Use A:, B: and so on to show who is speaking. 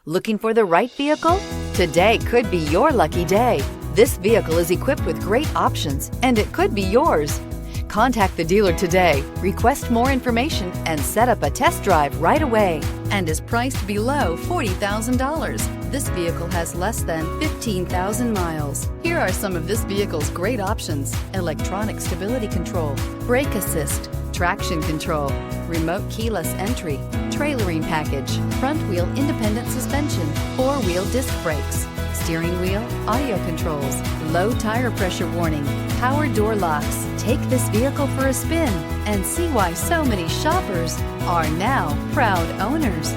A: Looking for the right vehicle? Today could be your lucky day. This vehicle is equipped with great options, and it could be yours. Contact the dealer today, request more information, and set up a test drive right away. And is priced below $40,000. This vehicle has less than 15,000 miles. Here are some of this vehicle's great options: electronic stability control, brake assist, traction control, remote keyless entry, trailering package, front wheel independent suspension, four-wheel disc brakes, steering wheel audio controls, low tire pressure warning, power door locks. Take this vehicle for a spin and see why so many shoppers are now proud owners.